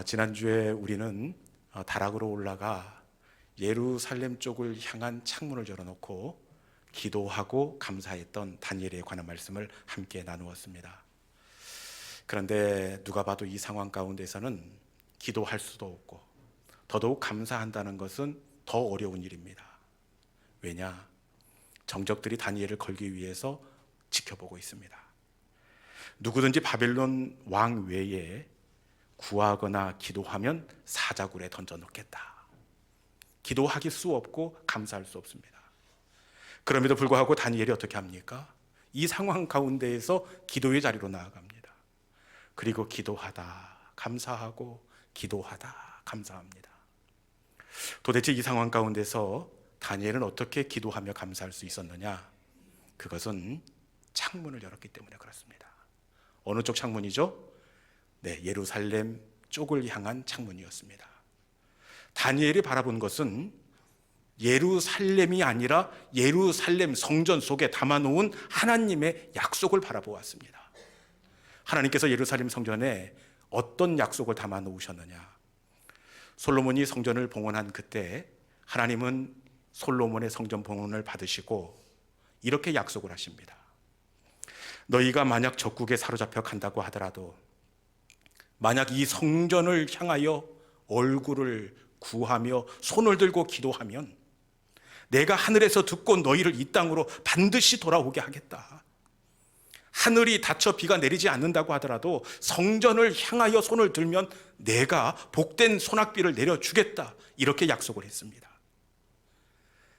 지난주에 우리는 다락으로 올라가 예루살렘 쪽을 향한 창문을 열어놓고 기도하고 감사했던 다니엘에 관한 말씀을 함께 나누었습니다. 그런데 누가 봐도 이 상황 가운데서는 기도할 수도 없고 더더욱 감사한다는 것은 더 어려운 일입니다. 왜냐? 정적들이 다니엘을 걸기 위해서 지켜보고 있습니다. 누구든지 바벨론 왕 외에 구하거나 기도하면 사자굴에 던져놓겠다. 기도하기 수 없고 감사할 수 없습니다. 그럼에도 불구하고 다니엘이 어떻게 합니까? 이 상황 가운데에서 기도의 자리로 나아갑니다. 그리고 기도하다 감사하고 기도하다 감사합니다. 도대체 이 상황 가운데서 다니엘은 어떻게 기도하며 감사할 수 있었느냐? 그것은 창문을 열었기 때문에 그렇습니다. 어느 쪽 창문이죠? 예루살렘 쪽을 향한 창문이었습니다. 다니엘이 바라본 것은 예루살렘이 아니라 예루살렘 성전 속에 담아놓은 하나님의 약속을 바라보았습니다. 하나님께서 예루살렘 성전에 어떤 약속을 담아 놓으셨느냐? 솔로몬이 성전을 봉헌한 그때 하나님은 솔로몬의 성전 봉헌을 받으시고 이렇게 약속을 하십니다. 너희가 만약 적국에 사로잡혀 간다고 하더라도 만약 이 성전을 향하여 얼굴을 구하며 손을 들고 기도하면 내가 하늘에서 듣고 너희를 이 땅으로 반드시 돌아오게 하겠다. 하늘이 닫혀 비가 내리지 않는다고 하더라도 성전을 향하여 손을 들면 내가 복된 소낙비를 내려주겠다. 이렇게 약속을 했습니다.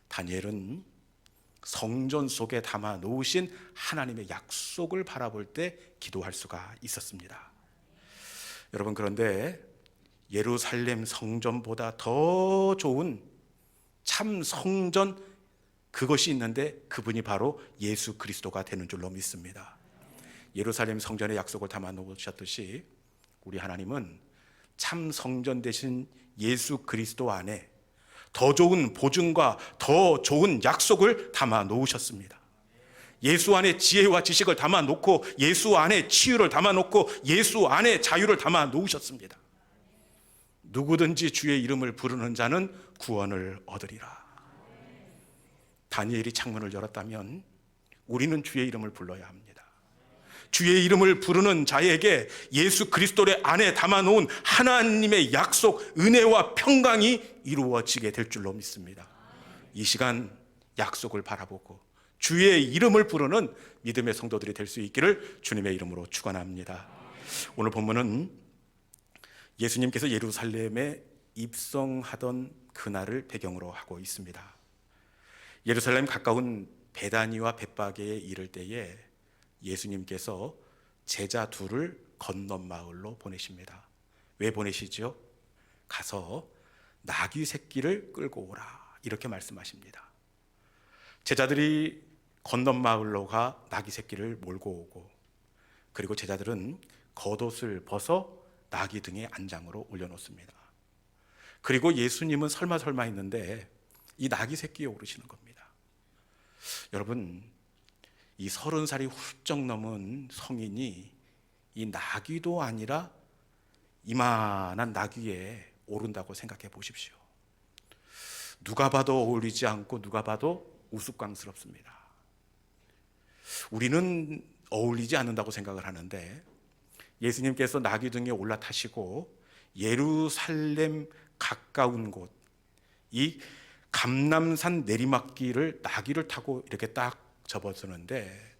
다니엘은 성전 속에 담아 놓으신 하나님의 약속을 바라볼 때 기도할 수가 있었습니다. 여러분, 그런데 예루살렘 성전보다 더 좋은 참 성전, 그것이 있는데 그분이 바로 예수 그리스도가 되는 줄로 믿습니다. 예루살렘 성전의 약속을 담아 놓으셨듯이 우리 하나님은 참 성전 되신 예수 그리스도 안에 더 좋은 보증과 더 좋은 약속을 담아 놓으셨습니다. 예수 안에 지혜와 지식을 담아 놓고 예수 안에 치유를 담아 놓고 예수 안에 자유를 담아 놓으셨습니다. 누구든지 주의 이름을 부르는 자는 구원을 얻으리라. 다니엘이 창문을 열었다면 우리는 주의 이름을 불러야 합니다. 주의 이름을 부르는 자에게 예수 그리스도의 안에 담아 놓은 하나님의 약속, 은혜와 평강이 이루어지게 될 줄로 믿습니다. 이 시간 약속을 바라보고 주의 이름을 부르는 믿음의 성도들이 될 수 있기를 주님의 이름으로 축원합니다. 오늘 본문은 예수님께서 예루살렘에 입성하던 그날을 배경으로 하고 있습니다. 예루살렘 가까운 베다니와 벳바게에 이를 때에 예수님께서 제자 둘을 건넌 마을로 보내십니다. 왜 보내시죠? 가서 나귀 새끼를 끌고 오라, 이렇게 말씀하십니다. 제자들이 건넌 마을로 가 나귀 새끼를 몰고 오고, 그리고 제자들은 겉옷을 벗어 나귀 등의 안장으로 올려놓습니다. 그리고 예수님은 설마 했는데 이 나귀 새끼에 오르시는 겁니다. 여러분, 이 30살이 훌쩍 넘은 성인이 이 나귀도 아니라 이만한 나귀에 오른다고 생각해 보십시오. 누가 봐도 어울리지 않고 누가 봐도 우스꽝스럽습니다. 우리는 어울리지 않는다고 생각을 하는데 예수님께서 나귀 등에 올라타시고 예루살렘 가까운 곳, 이 감람산 내리막길을 나귀를 타고 이렇게 딱 접어서는데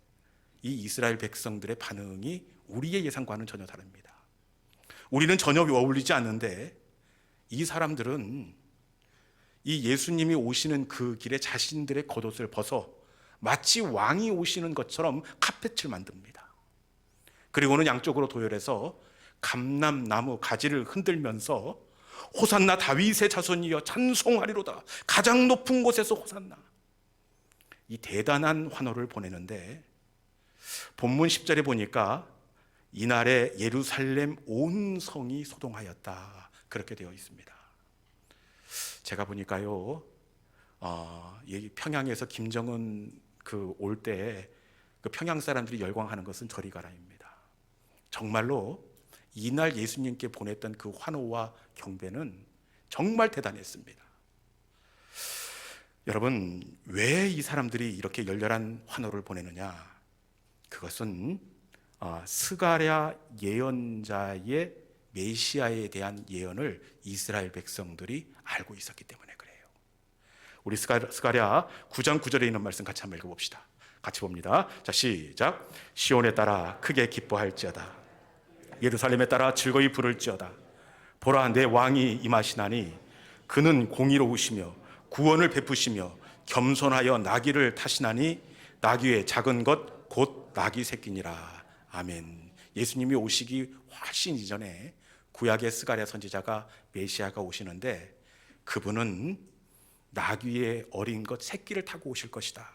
이 이스라엘 백성들의 반응이 우리의 예상과는 전혀 다릅니다. 우리는 전혀 어울리지 않는데 이 사람들은 이 예수님이 오시는 그 길에 자신들의 겉옷을 벗어 마치 왕이 오시는 것처럼 카펫을 만듭니다. 그리고는 양쪽으로 도열해서 감람나무 가지를 흔들면서 호산나 다윗의 자손이여 찬송하리로다, 가장 높은 곳에서 호산나, 이 대단한 환호를 보내는데 본문 10절에 보니까 이날에 예루살렘 온 성이 소동하였다, 그렇게 되어 있습니다. 제가 보니까요, 평양에서 김정은 올 때 그 평양 사람들이 열광하는 것은 저리 가라입니다. 정말로 이날 예수님께 보냈던 그 환호와 경배는 정말 대단했습니다. 여러분, 왜 이 사람들이 이렇게 열렬한 환호를 보내느냐? 그것은 스가랴 예언자의 메시아에 대한 예언을 이스라엘 백성들이 알고 있었기 때문에 그래요. 우리 스가랴 9장 9절에 있는 말씀 같이 한번 읽어봅시다. 같이 봅니다. 자, 시작. 시온에 따라 크게 기뻐할지어다. 예루살렘에 따라 즐거이 부를지어다. 보라, 내 왕이 임하시나니 그는 공의로우시며 구원을 베푸시며 겸손하여 나귀를 타시나니 나귀의 작은 것 곧 나귀 새끼니라. 아멘. 예수님이 오시기 훨씬 이전에 구약의 스가랴 선지자가 메시아가 오시는데 그분은 나귀의 어린 것 새끼를 타고 오실 것이다.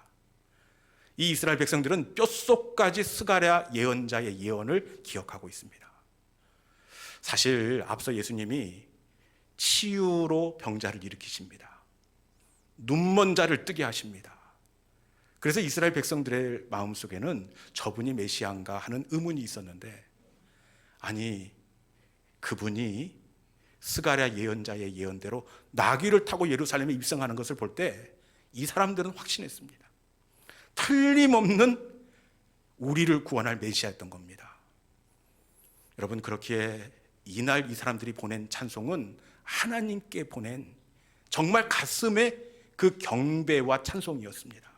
이 이스라엘 백성들은 뼛속까지 스가랴 예언자의 예언을 기억하고 있습니다. 사실 앞서 예수님이 치유로 병자를 일으키십니다. 눈먼 자를 뜨게 하십니다. 그래서 이스라엘 백성들의 마음속에는 저분이 메시아인가 하는 의문이 있었는데, 아니, 그분이 스가랴 예언자의 예언대로 나귀를 타고 예루살렘에 입성하는 것을 볼 때 이 사람들은 확신했습니다. 틀림없는 우리를 구원할 메시아였던 겁니다. 여러분, 그렇기에 이날 이 사람들이 보낸 찬송은 하나님께 보낸 정말 가슴에 그 경배와 찬송이었습니다.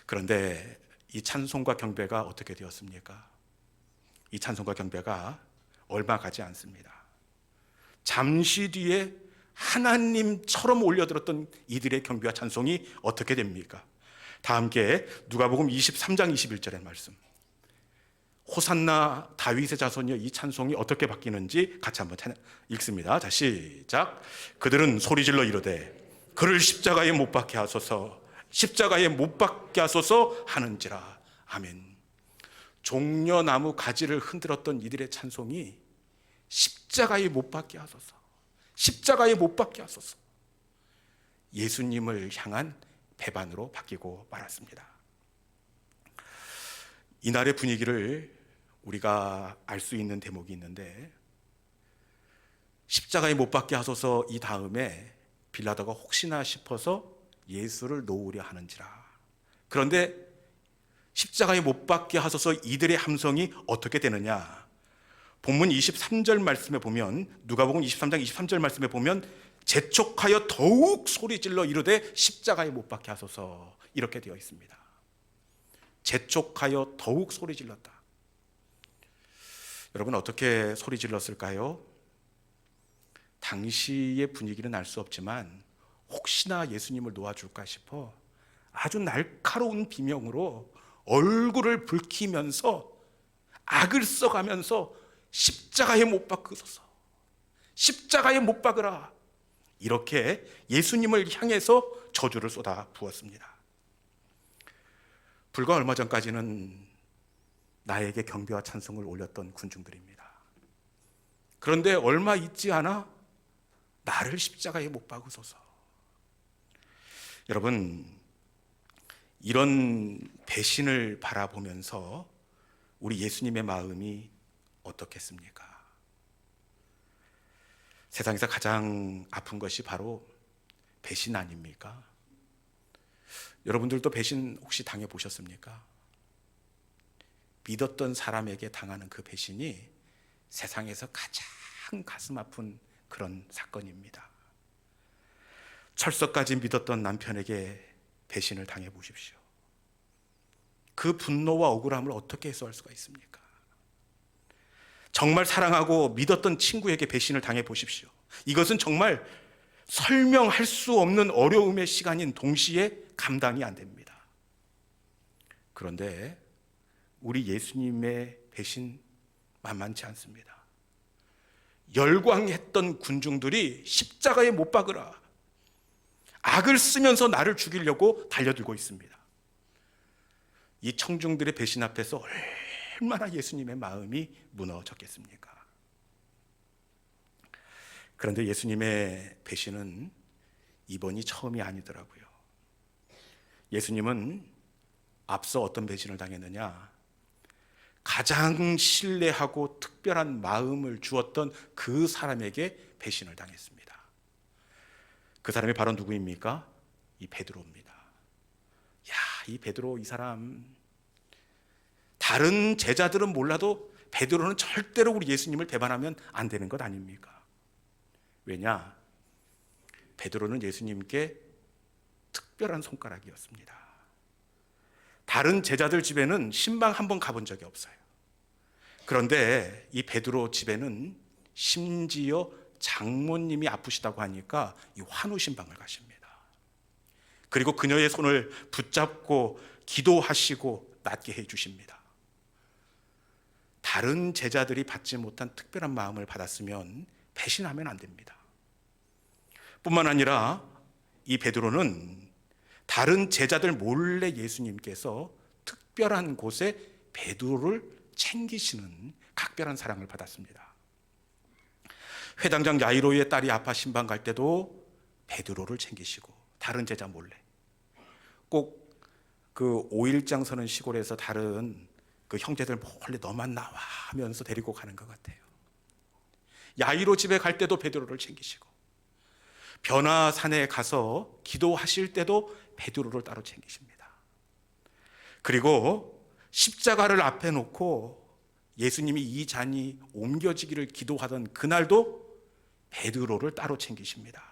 그런데 이 찬송과 경배가 어떻게 되었습니까? 이 찬송과 경배가 얼마 가지 않습니다. 잠시 뒤에 하나님처럼 올려들었던 이들의 경배와 찬송이 어떻게 됩니까? 다 함께 누가복음 23장 21절의 말씀. 호산나 다윗의 자손이여, 이 찬송이 어떻게 바뀌는지 같이 한번 읽습니다. 자, 시작. 그들은 소리질러 이르되 그를 십자가에 못 박게 하소서, 십자가에 못 박게 하소서 하는지라. 아멘. 종려나무 가지를 흔들었던 이들의 찬송이 십자가에 못 박게 하소서, 십자가에 못 박게 하소서, 예수님을 향한 배반으로 바뀌고 말았습니다. 이날의 분위기를 우리가 알 수 있는 대목이 있는데, 십자가에 못 박게 하소서 이 다음에 빌라도가 혹시나 싶어서 예수를 놓으려 하는지라. 그런데 십자가에 못 박게 하소서 이들의 함성이 어떻게 되느냐? 본문 23절 말씀에 보면, 누가복음 23장 23절 말씀에 보면 재촉하여 더욱 소리질러 이르되 십자가에 못 박게 하소서, 이렇게 되어 있습니다. 재촉하여 더욱 소리질렀다. 여러분, 어떻게 소리질렀을까요? 당시의 분위기는 알 수 없지만 혹시나 예수님을 놓아줄까 싶어 아주 날카로운 비명으로 얼굴을 붉히면서 악을 써가면서 십자가에 못 박으소서, 십자가에 못 박으라, 이렇게 예수님을 향해서 저주를 쏟아 부었습니다. 불과 얼마 전까지는 나에게 경배와 찬송을 올렸던 군중들입니다. 그런데 얼마 있지 않아 나를 십자가에 못 박으소서. 여러분, 이런 배신을 바라보면서 우리 예수님의 마음이 어떻겠습니까? 세상에서 가장 아픈 것이 바로 배신 아닙니까? 여러분들도 배신 혹시 당해보셨습니까? 믿었던 사람에게 당하는 그 배신이 세상에서 가장 가슴 아픈 그런 사건입니다. 철석까지 믿었던 남편에게 배신을 당해 보십시오. 그 분노와 억울함을 어떻게 해소할 수가 있습니까? 정말 사랑하고 믿었던 친구에게 배신을 당해 보십시오. 이것은 정말 설명할 수 없는 어려움의 시간인 동시에 감당이 안 됩니다. 그런데 우리 예수님의 배신 만만치 않습니다. 열광했던 군중들이 십자가에 못 박으라, 악을 쓰면서 나를 죽이려고 달려들고 있습니다. 이 청중들의 배신 앞에서 얼마나 예수님의 마음이 무너졌겠습니까? 그런데 예수님의 배신은 이번이 처음이 아니더라고요. 예수님은 앞서 어떤 배신을 당했느냐? 가장 신뢰하고 특별한 마음을 주었던 그 사람에게 배신을 당했습니다. 그 사람이 바로 누구입니까? 이 베드로입니다. 야, 이 베드로, 이 사람, 다른 제자들은 몰라도 베드로는 절대로 우리 예수님을 배반하면 안 되는 것 아닙니까? 왜냐? 베드로는 예수님께 특별한 손가락이었습니다. 다른 제자들 집에는 신방 한 번 가본 적이 없어요. 그런데 이 베드로 집에는 심지어 장모님이 아프시다고 하니까 이 환우 신방을 가십니다. 그리고 그녀의 손을 붙잡고 기도하시고 낫게 해주십니다. 다른 제자들이 받지 못한 특별한 마음을 받았으면 배신하면 안 됩니다. 뿐만 아니라 이 베드로는 다른 제자들 몰래 예수님께서 특별한 곳에 베드로를 챙기시는 각별한 사랑을 받았습니다. 회당장 야이로의 딸이 아파 신방 갈 때도 베드로를 챙기시고 다른 제자 몰래, 꼭 그 5일장 서는 시골에서 다른 그 형제들 몰래 너만 나와 하면서 데리고 가는 것 같아요. 야이로 집에 갈 때도 베드로를 챙기시고, 변화산에 가서 기도하실 때도 베드로를 따로 챙기십니다. 그리고 십자가를 앞에 놓고 예수님이 이 잔이 옮겨지기를 기도하던 그날도 베드로를 따로 챙기십니다.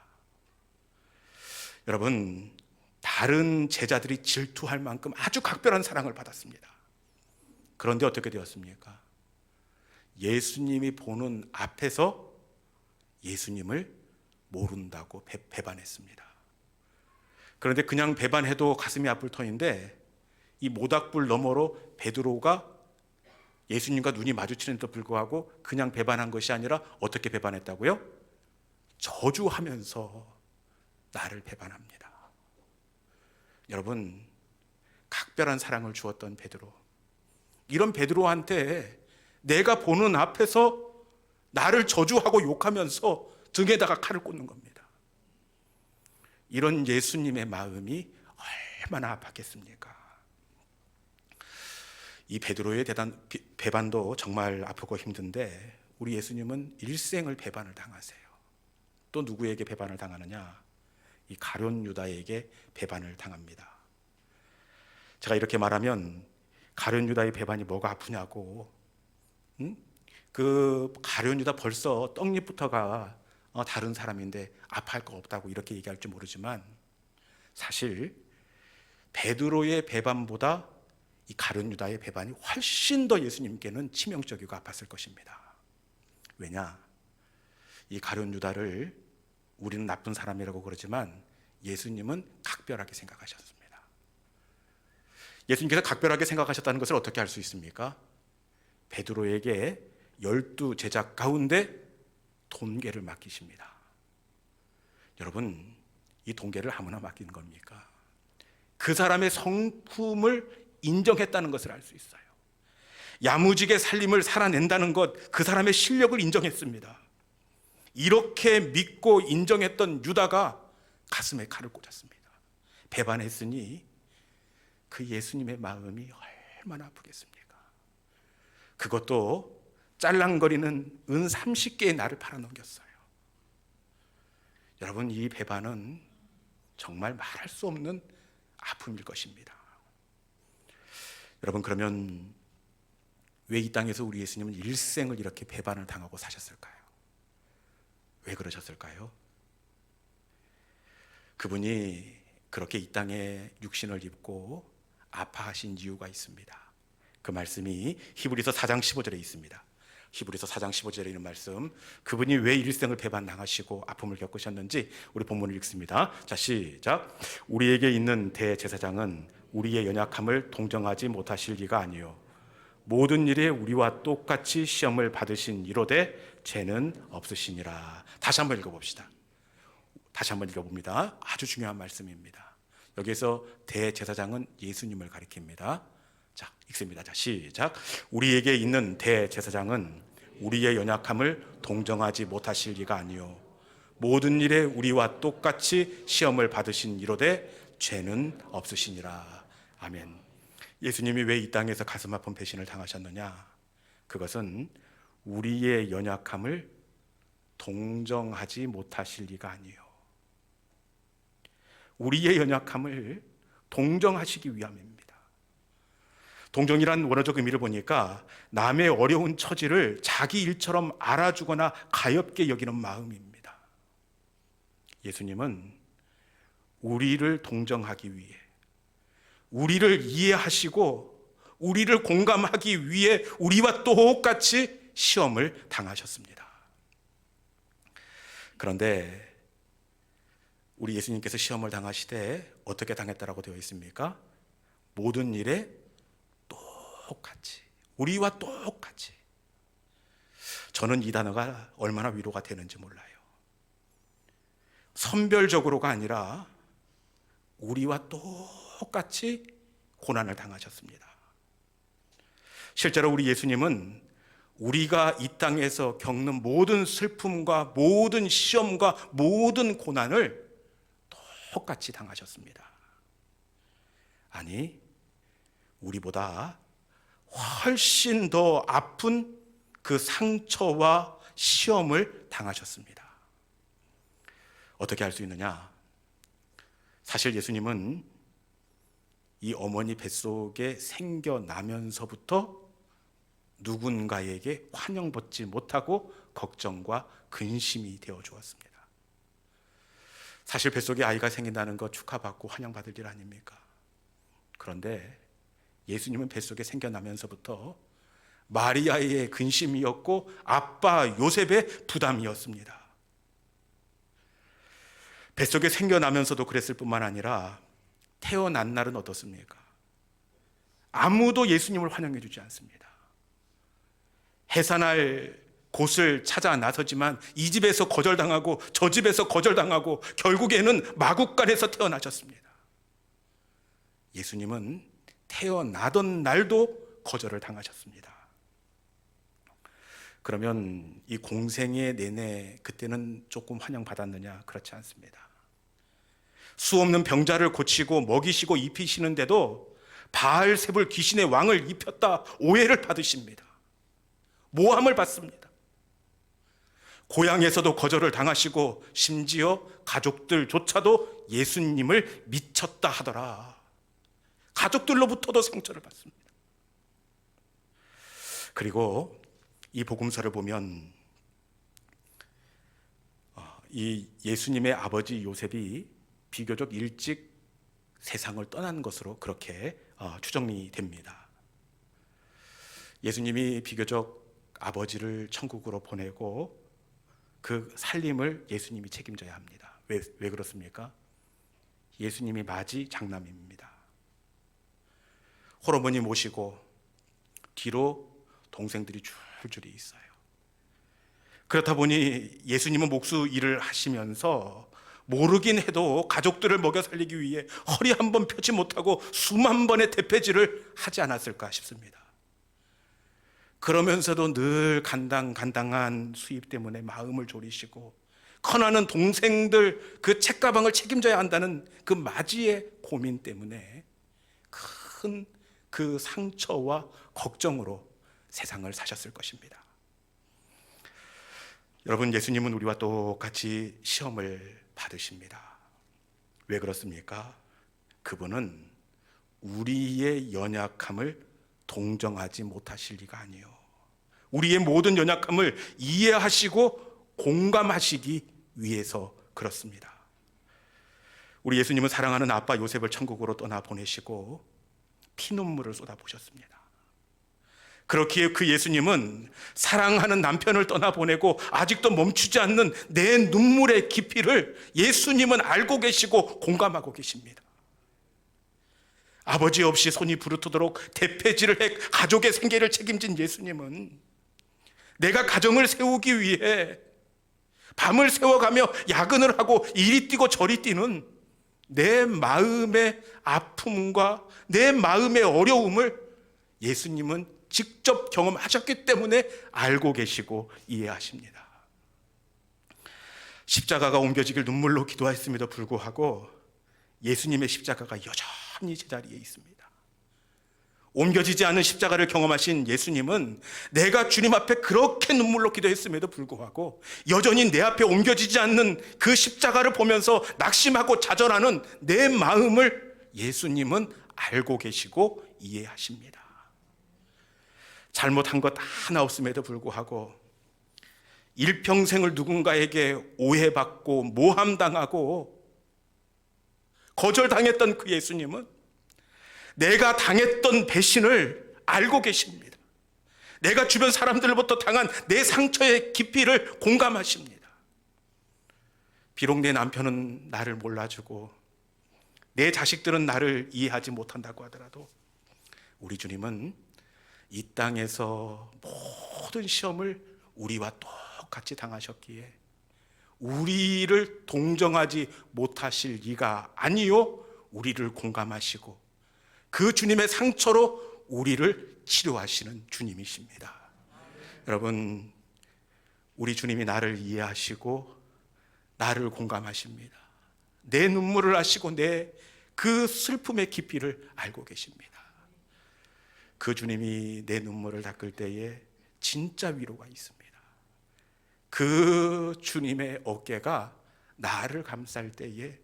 여러분, 다른 제자들이 질투할 만큼 아주 각별한 사랑을 받았습니다. 그런데 어떻게 되었습니까? 예수님이 보는 앞에서 예수님을 모른다고 배반했습니다. 그런데 그냥 배반해도 가슴이 아플 터인데, 이 모닥불 너머로 베드로가 예수님과 눈이 마주치는데도 불구하고 그냥 배반한 것이 아니라 어떻게 배반했다고요? 저주하면서 나를 배반합니다. 여러분, 각별한 사랑을 주었던 베드로, 이런 베드로한테 내가 보는 앞에서 나를 저주하고 욕하면서 등에다가 칼을 꽂는 겁니다. 이런 예수님의 마음이 얼마나 아팠겠습니까? 이 베드로의 배반도 정말 아프고 힘든데, 우리 예수님은 일생을 배반을 당하세요. 또 누구에게 배반을 당하느냐? 이 가룟 유다에게 배반을 당합니다. 제가 이렇게 말하면 가룟 유다의 배반이 뭐가 아프냐고, 그 가룟 유다 벌써 떡잎부터가 다른 사람인데 아파할 거 없다고 이렇게 얘기할지 모르지만, 사실 베드로의 배반보다 이 가룟 유다의 배반이 훨씬 더 예수님께는 치명적이고 아팠을 것입니다. 왜냐? 이 가룟 유다를 우리는 나쁜 사람이라고 그러지만 예수님은 각별하게 생각하셨습니다. 예수님께서 각별하게 생각하셨다는 것을 어떻게 알 수 있습니까? 베드로에게 12 제자 가운데 돈계를 맡기십니다. 여러분, 이 돈계를 아무나 맡기는 겁니까? 그 사람의 성품을 인정했다는 것을 알 수 있어요. 야무지게 살림을 살아낸다는 것, 그 사람의 실력을 인정했습니다. 이렇게 믿고 인정했던 유다가 가슴에 칼을 꽂았습니다. 배반했으니 그 예수님의 마음이 얼마나 아프겠습니까? 그것도 짤랑거리는 은 30개의 나를 팔아넘겼어요. 여러분, 이 배반은 정말 말할 수 없는 아픔일 것입니다. 여러분, 그러면 왜 이 땅에서 우리 예수님은 일생을 이렇게 배반을 당하고 사셨을까요? 왜 그러셨을까요? 그분이 그렇게 이 땅에 육신을 입고 아파하신 이유가 있습니다. 그 말씀이 히브리서 4장 15절에 있습니다. 히브리서 4장 15절에 있는 말씀, 그분이 왜 일생을 배반당하시고 아픔을 겪으셨는지 우리 본문을 읽습니다. 자, 시작. 우리에게 있는 대제사장은 우리의 연약함을 동정하지 못하실 리가 아니요 모든 일에 우리와 똑같이 시험을 받으신 이로되 죄는 없으시니라. 다시 한번 읽어봅시다. 다시 한번 읽어봅니다. 아주 중요한 말씀입니다. 여기서 대제사장은 예수님을 가리킵니다. 자, 읽습니다. 자, 시작. 우리에게 있는 대제사장은 우리의 연약함을 동정하지 못하실 리가 아니요 모든 일에 우리와 똑같이 시험을 받으신 이로되 죄는 없으시니라. 아멘. 예수님이 왜 이 땅에서 가슴 아픈 배신을 당하셨느냐? 그것은 우리의 연약함을 동정하지 못하실 리가 아니에요. 우리의 연약함을 동정하시기 위함입니다. 동정이란 원어적 의미를 보니까 남의 어려운 처지를 자기 일처럼 알아주거나 가엾게 여기는 마음입니다. 예수님은 우리를 동정하기 위해, 우리를 이해하시고 우리를 공감하기 위해 우리와 똑같이 시험을 당하셨습니다. 그런데 우리 예수님께서 시험을 당하시되 어떻게 당했다라고 되어 있습니까? 모든 일에 똑같이, 우리와 똑같이. 저는 이 단어가 얼마나 위로가 되는지 몰라요. 선별적으로가 아니라 우리와 똑같이 고난을 당하셨습니다. 실제로 우리 예수님은 우리가 이 땅에서 겪는 모든 슬픔과 모든 시험과 모든 고난을 똑같이 당하셨습니다. 아니, 우리보다 훨씬 더 아픈 그 상처와 시험을 당하셨습니다. 어떻게 할 수 있느냐? 사실 예수님은 이 어머니 뱃속에 생겨나면서부터 누군가에게 환영받지 못하고 걱정과 근심이 되어 주었습니다. 사실 뱃속에 아이가 생긴다는 거 축하받고 환영받을 일 아닙니까? 그런데 예수님은 뱃속에 생겨나면서부터 마리아의 근심이었고 아빠 요셉의 부담이었습니다. 뱃속에 생겨나면서도 그랬을 뿐만 아니라 태어난 날은 어떻습니까? 아무도 예수님을 환영해 주지 않습니다. 해산할 곳을 찾아 나서지만 이 집에서 거절당하고 저 집에서 거절당하고 결국에는 마국간에서 태어나셨습니다. 예수님은 태어나던 날도 거절을 당하셨습니다. 그러면 이 공생애 내내 그때는 조금 환영받았느냐? 그렇지 않습니다. 수 없는 병자를 고치고 먹이시고 입히시는데도 바알세불 귀신의 왕을 입혔다 오해를 받으십니다. 모함을 받습니다. 고향에서도 거절을 당하시고 심지어 가족들조차도 예수님을 미쳤다 하더라. 가족들로부터도 상처를 받습니다. 그리고 이 복음서를 보면 이 예수님의 아버지 요셉이 비교적 일찍 세상을 떠난 것으로 그렇게 추정이 됩니다. 예수님이 비교적 아버지를 천국으로 보내고 그 살림을 예수님이 책임져야 합니다. 왜 그렇습니까? 예수님이 맞이 장남입니다. 홀어머니 모시고 뒤로 동생들이 줄줄이 있어요. 그렇다 보니 예수님은 목수 일을 하시면서 모르긴 해도 가족들을 먹여 살리기 위해 허리 한 번 펴지 못하고 수만 번의 대패질을 하지 않았을까 싶습니다. 그러면서도 늘 간당간당한 수입 때문에 마음을 졸이시고 커나는 동생들 그 책가방을 책임져야 한다는 그 맞이의 고민 때문에 큰 그 상처와 걱정으로 세상을 사셨을 것입니다. 여러분, 예수님은 우리와 똑같이 시험을 받으십니다. 왜 그렇습니까? 그분은 우리의 연약함을 동정하지 못하실 리가 아니에요. 우리의 모든 연약함을 이해하시고 공감하시기 위해서 그렇습니다. 우리 예수님은 사랑하는 아빠 요셉을 천국으로 떠나 보내시고 피눈물을 쏟아부으셨습니다. 그렇기에 그 예수님은 사랑하는 남편을 떠나보내고 아직도 멈추지 않는 내 눈물의 깊이를 예수님은 알고 계시고 공감하고 계십니다. 아버지 없이 손이 부르트도록 대패질을 해 가족의 생계를 책임진 예수님은 내가 가정을 세우기 위해 밤을 새워가며 야근을 하고 이리 뛰고 저리 뛰는 내 마음의 아픔과 내 마음의 어려움을 예수님은 직접 경험하셨기 때문에 알고 계시고 이해하십니다. 십자가가 옮겨지길 눈물로 기도했음에도 불구하고 예수님의 십자가가 여전히 제자리에 있습니다. 옮겨지지 않는 십자가를 경험하신 예수님은 내가 주님 앞에 그렇게 눈물로 기도했음에도 불구하고 여전히 내 앞에 옮겨지지 않는 그 십자가를 보면서 낙심하고 좌절하는 내 마음을 예수님은 알고 계시고 이해하십니다. 잘못한 것 하나 없음에도 불구하고 일평생을 누군가에게 오해받고 모함당하고 거절당했던 그 예수님은 내가 당했던 배신을 알고 계십니다. 내가 주변 사람들로부터 당한 내 상처의 깊이를 공감하십니다. 비록 내 남편은 나를 몰라주고 내 자식들은 나를 이해하지 못한다고 하더라도 우리 주님은 이 땅에서 모든 시험을 우리와 똑같이 당하셨기에 우리를 동정하지 못하실 리가 아니요, 우리를 공감하시고 그 주님의 상처로 우리를 치료하시는 주님이십니다. 여러분, 우리 주님이 나를 이해하시고 나를 공감하십니다. 내 눈물을 아시고 내 그 슬픔의 깊이를 알고 계십니다. 그 주님이 내 눈물을 닦을 때에 진짜 위로가 있습니다. 그 주님의 어깨가 나를 감쌀 때에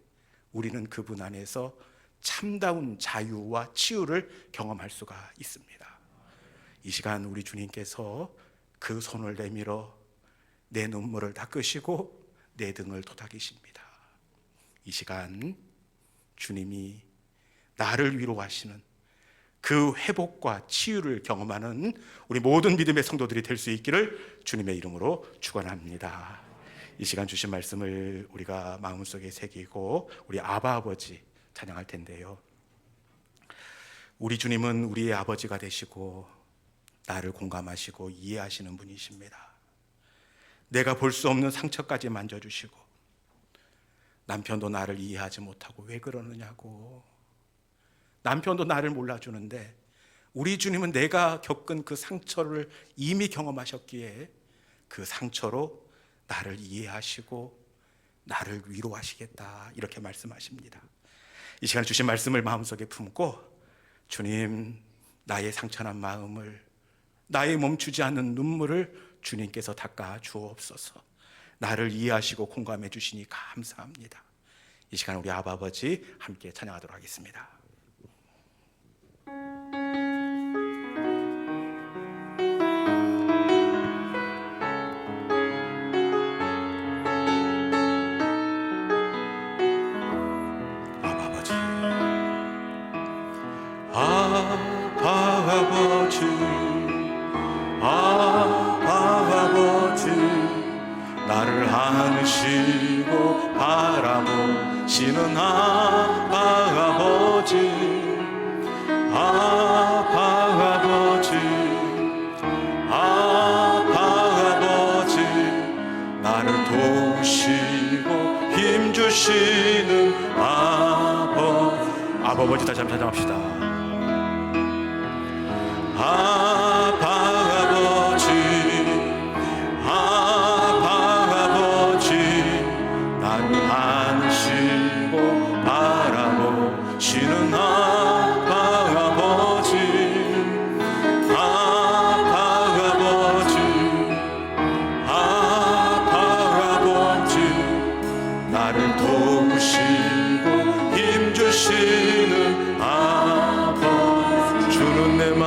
우리는 그분 안에서 참다운 자유와 치유를 경험할 수가 있습니다. 이 시간 우리 주님께서 그 손을 내밀어 내 눈물을 닦으시고 내 등을 토닥이십니다. 이 시간 주님이 나를 위로하시는 그 회복과 치유를 경험하는 우리 모든 믿음의 성도들이 될 수 있기를 주님의 이름으로 축원합니다. 이 시간 주신 말씀을 우리가 마음속에 새기고 우리 아바 아버지 찬양할 텐데요. 우리 주님은 우리의 아버지가 되시고 나를 공감하시고 이해하시는 분이십니다. 내가 볼 수 없는 상처까지 만져주시고 남편도 나를 이해하지 못하고 왜 그러느냐고, 남편도 나를 몰라주는데 우리 주님은 내가 겪은 그 상처를 이미 경험하셨기에 그 상처로 나를 이해하시고 나를 위로하시겠다, 이렇게 말씀하십니다. 이 시간 주신 말씀을 마음속에 품고 주님, 나의 상처난 마음을, 나의 멈추지 않는 눈물을 주님께서 닦아 주옵소서. 나를 이해하시고 공감해 주시니 감사합니다. 이 시간 우리 아바 아버지 함께 찬양하도록 하겠습니다. 아바 아버지, 아바 아버지, 아바 아버지, 나를 안으시고 바라보시는 아바 아버지, 아바 아버지, 아바 아버지, 나를 도우시고 힘주시는 아버지. 다시 한번 찬양합시다. 아바 아버지, 안으시고 바라보시는 아바 아버지, 아바 아버지, 아바 아버지, 나를 도우시고 힘주시는 아버지. 주는 내 맘,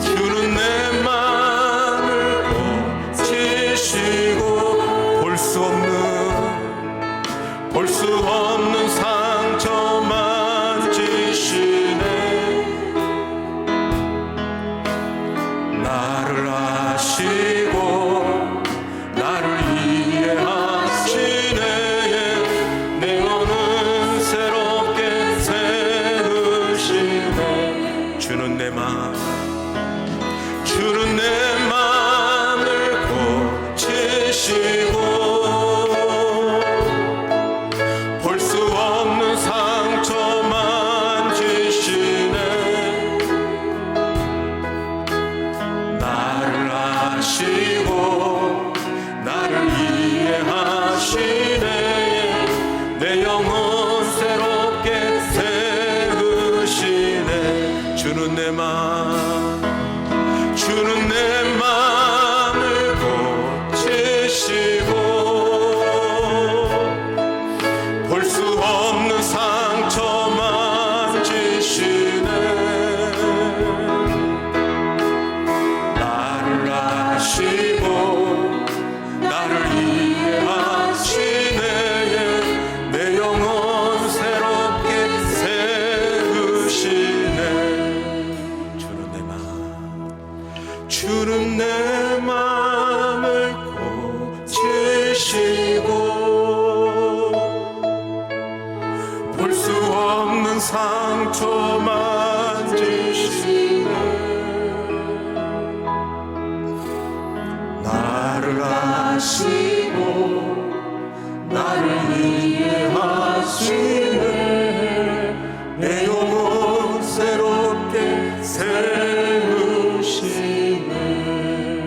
주는 내 맘을 고치시고 볼 수 없는 상처 만지시네. 나를 아시고 나를 이해하시네. 내 영혼은 새롭게 세우시네. 주는 내 맘을 고치 하시고 나를 위해 하시네. 내 영혼 새롭게 세우시네.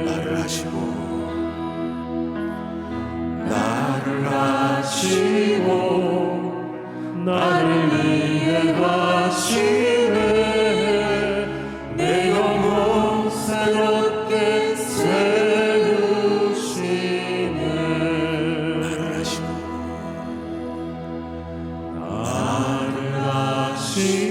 나를 하시고 나를 위해 하시네. 내 영혼 새롭게 세우시네. 나를 하시고